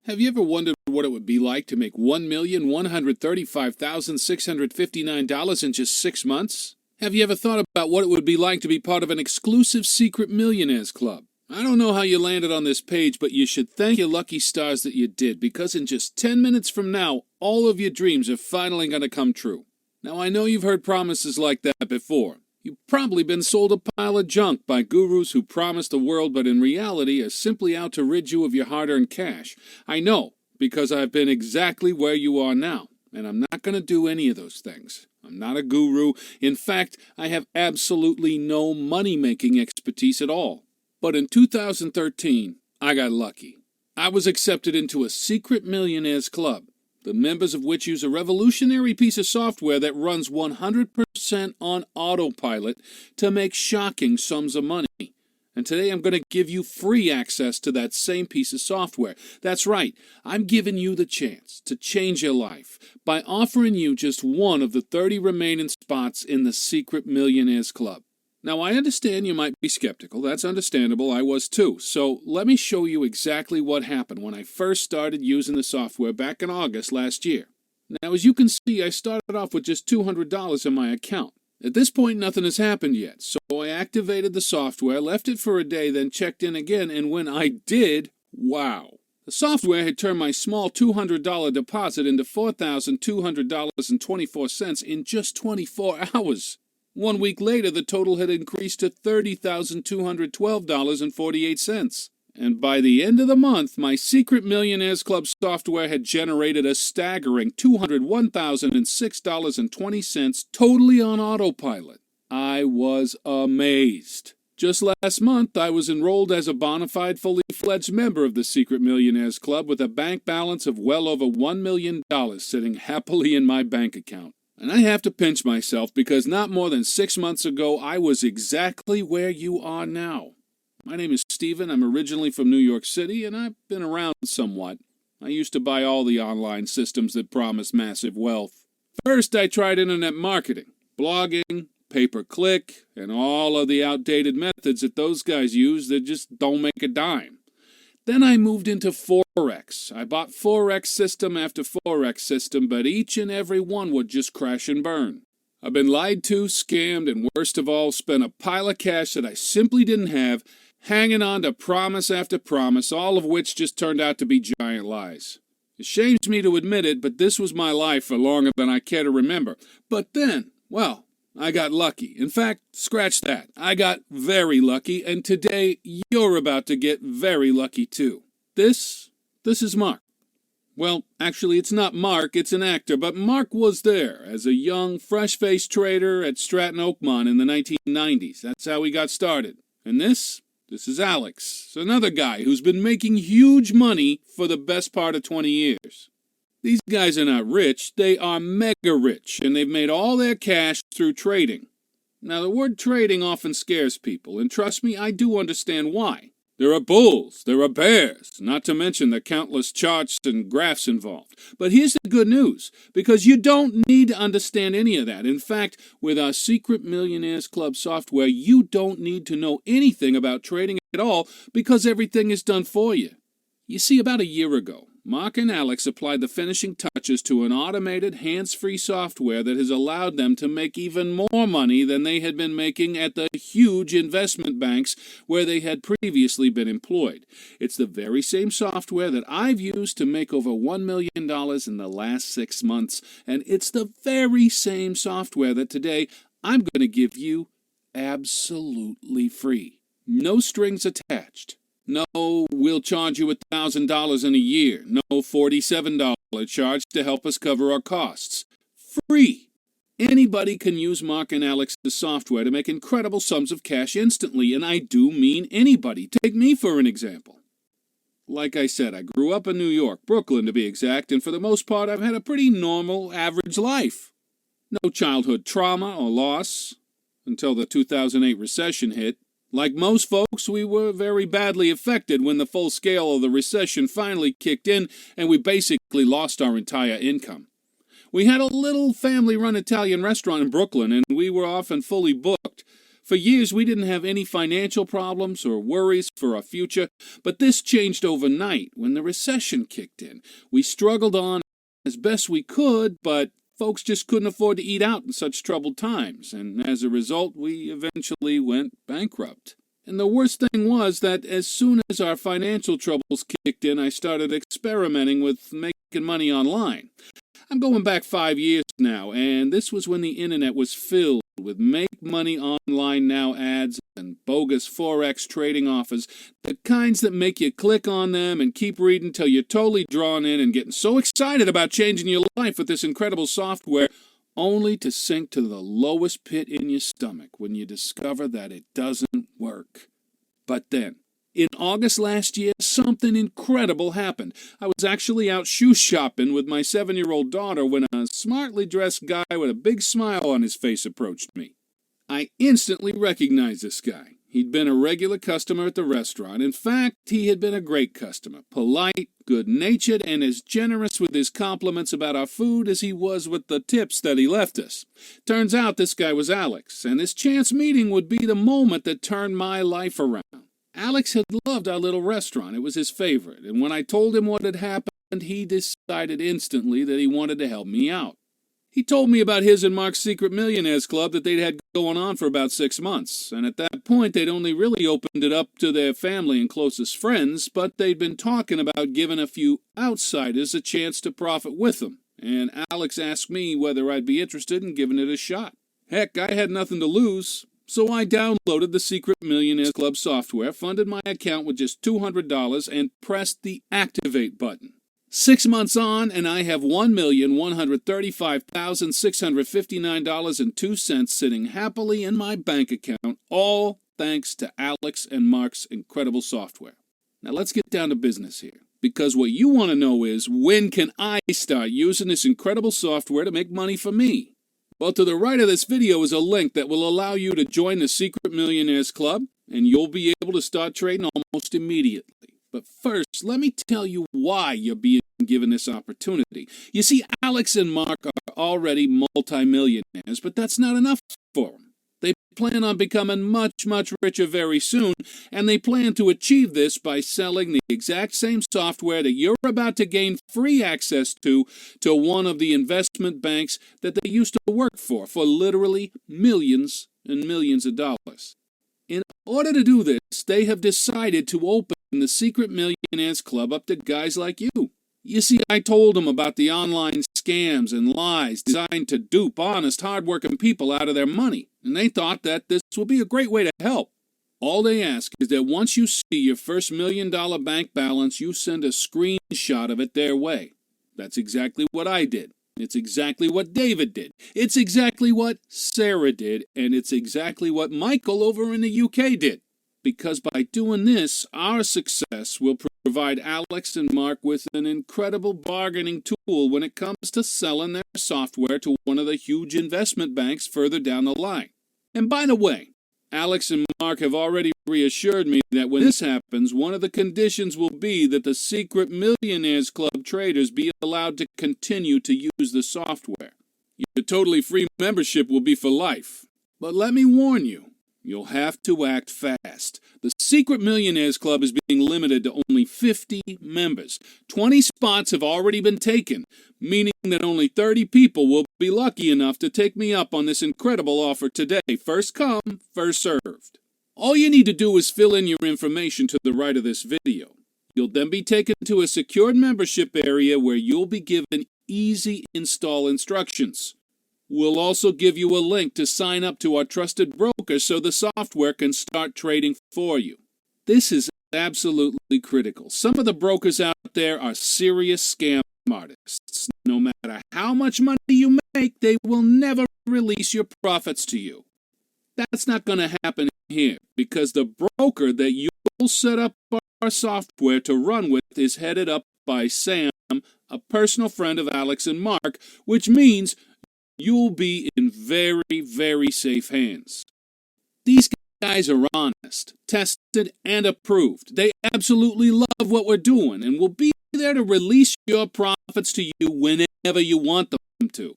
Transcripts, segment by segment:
Have you ever wondered what it would be like to make $1,135,659 in just 6 months? Have you ever thought about what it would be like to be part of an exclusive secret millionaires club? I don't know how you landed on this page, but you should thank your lucky stars that you did, because in just 10 minutes from now, all of your dreams are finally going to come true. Now, I know you've heard promises like that before. You've probably been sold a pile of junk by gurus who promise the world but in reality are simply out to rid you of your hard-earned cash. I know, because I've been exactly where you are now, and I'm not going to do any of those things. I'm not a guru. In fact, I have absolutely no money-making expertise at all. But in 2013, I got lucky. I was accepted into a secret millionaires club, the members of which use a revolutionary piece of software that runs 100% on autopilot to make shocking sums of money. And today I'm going to give you free access to that same piece of software. That's right, I'm giving you the chance to change your life by offering you just one of the 30 remaining spots in the Secret Millionaires Club. Now, I understand you might be skeptical. That's understandable. I was too. So let me show you exactly what happened when I first started using the software back in August last year. Now, as you can see, I started off with just $200 in my account. At this point, nothing has happened yet, so I activated the software, left it for a day, then checked in again, and when I did, wow! The software had turned my small $200 deposit into $4,200.24 in just 24 hours. 1 week later, the total had increased to $30,212.48. And by the end of the month, my Secret Millionaires Club software had generated a staggering $201,006.20 totally on autopilot. I was amazed. Just last month, I was enrolled as a bona fide, fully fledged member of the Secret Millionaires Club with a bank balance of well over $1 million sitting happily in my bank account. And I have to pinch myself because not more than 6 months ago, I was exactly where you are now. My name is Steven. I'm originally from New York City, and I've been around somewhat. I used to buy all the online systems that promise massive wealth. First, I tried internet marketing, blogging, pay-per-click, and all of the outdated methods that those guys use that just don't make a dime. Then I moved into Forex. I bought Forex system after Forex system, but each and every one would just crash and burn. I've been lied to, scammed, and worst of all, spent a pile of cash that I simply didn't have, hanging on to promise after promise, all of which just turned out to be giant lies. It shames me to admit it, but this was my life for longer than I care to remember. But then, well, I got lucky. In fact, scratch that. I got very lucky, and today you're about to get very lucky too. This is Mark. Well, actually, it's not Mark, it's an actor, but Mark was there as a young, fresh-faced trader at Stratton Oakmont in the 1990s. That's how he got started. And this is Alex, another guy who's been making huge money for the best part of 20 years. These guys are not rich, they are mega rich, and they've made all their cash through trading. Now, the word trading often scares people, and trust me, I do understand why. There are bulls, there are bears, not to mention the countless charts and graphs involved. But here's the good news, because you don't need to understand any of that. In fact, with our Secret Millionaires Club software, you don't need to know anything about trading at all, because everything is done for you. You see, about a year ago, Mark and Alex applied the finishing touches to an automated, hands-free software that has allowed them to make even more money than they had been making at the huge investment banks where they had previously been employed. It's the very same software that I've used to make over $1 million in the last 6 months, and it's the very same software that today I'm going to give you absolutely free. No strings attached. No, we'll charge you $1,000 in a year. No $47 charge to help us cover our costs. Free! Anybody can use Mark and Alex's software to make incredible sums of cash instantly, and I do mean anybody. Take me for an example. Like I said, I grew up in New York, Brooklyn to be exact, and for the most part I've had a pretty normal, average life. No childhood trauma or loss until the 2008 recession hit. Like most folks, we were very badly affected when the full scale of the recession finally kicked in and we basically lost our entire income. We had a little family-run Italian restaurant in Brooklyn and we were often fully booked For years, we didn't have any financial problems or worries for our future, but this changed overnight when the recession kicked in. We struggled on as best we could, but folks just couldn't afford to eat out in such troubled times, and as a result, we eventually went bankrupt. And the worst thing was that as soon as our financial troubles kicked in, I started experimenting with making money online. I'm going back 5 years now, and this was when the internet was filled with make money online now ads and bogus Forex trading offers, the kinds that make you click on them and keep reading till you're totally drawn in and getting so excited about changing your life with this incredible software, only to sink to the lowest pit in your stomach when you discover that it doesn't work. But then, in August last year, something incredible happened. I was actually out shoe shopping with my 7-year-old daughter when a smartly dressed guy with a big smile on his face approached me. I instantly recognized this guy. He'd been a regular customer at the restaurant. In fact, he had been a great customer, polite, good-natured, and as generous with his compliments about our food as he was with the tips that he left us. Turns out this guy was Alex, and this chance meeting would be the moment that turned my life around. Alex had loved our little restaurant. It was his favorite, and when I told him what had happened, he decided instantly that he wanted to help me out. He told me about his and Mark's Secret Millionaires Club that they'd had going on for about 6 months, and at that point they'd only really opened it up to their family and closest friends, but they'd been talking about giving a few outsiders a chance to profit with them, and Alex asked me whether I'd be interested in giving it a shot. Heck, I had nothing to lose. So I downloaded the Secret Millionaires Club software, funded my account with just $200, and pressed the Activate button. 6 months on, and I have $1,135,659.02 sitting happily in my bank account, all thanks to Alex and Mark's incredible software. Now let's get down to business here, because what you want to know is, when can I start using this incredible software to make money for me? Well, to the right of this video is a link that will allow you to join the Secret Millionaires Club, and you'll be able to start trading almost immediately. But first, let me tell you why you're being given this opportunity. You see, Alex and Mark are already multimillionaires, but that's not enough for them. They plan on becoming much, much richer very soon, and they plan to achieve this by selling the exact same software that you're about to gain free access to one of the investment banks that they used to work for literally millions and millions of dollars. In order to do this, they have decided to open the Secret Millionaires Club up to guys like you. You see, I told them about the online scams and lies designed to dupe honest, hard-working people out of their money, and they thought that this would be a great way to help. All they ask is that once you see your first $1 million bank balance, you send a screenshot of it their way. That's exactly what I did. It's exactly what David did. It's exactly what Sarah did, and it's exactly what Michael over in the UK did. Because by doing this, our success will provide Alex and Mark with an incredible bargaining tool when it comes to selling their software to one of the huge investment banks further down the line. And by the way, Alex and Mark have already reassured me that when this happens, one of the conditions will be that the Secret Millionaires Club traders be allowed to continue to use the software. Your totally free membership will be for life. But let me warn you, you'll have to act fast. The Secret Millionaires Club is being limited to only 50 members. 20 spots have already been taken, meaning that only 30 people will be lucky enough to take me up on this incredible offer today. First come, first served. All you need to do is fill in your information to the right of this video. You'll then be taken to a secured membership area where you'll be given easy install instructions. We'll also give you a link to sign up to our trusted broker so the software can start trading for you. This is absolutely critical. Some of the brokers out there are serious scam artists. No matter how much money you make, they will never release your profits to you. That's not going to happen here because the broker that you'll set up our software to run with is headed up by Sam, a personal friend of Alex and Mark, which means you'll be in very, very safe hands. These guys are honest, tested, and approved. They absolutely love what we're doing and will be there to release your profits to you whenever you want them to.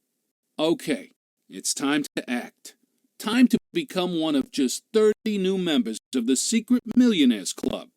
Okay, it's time to act. Time to become one of just 30 new members of the Secret Millionaires Club.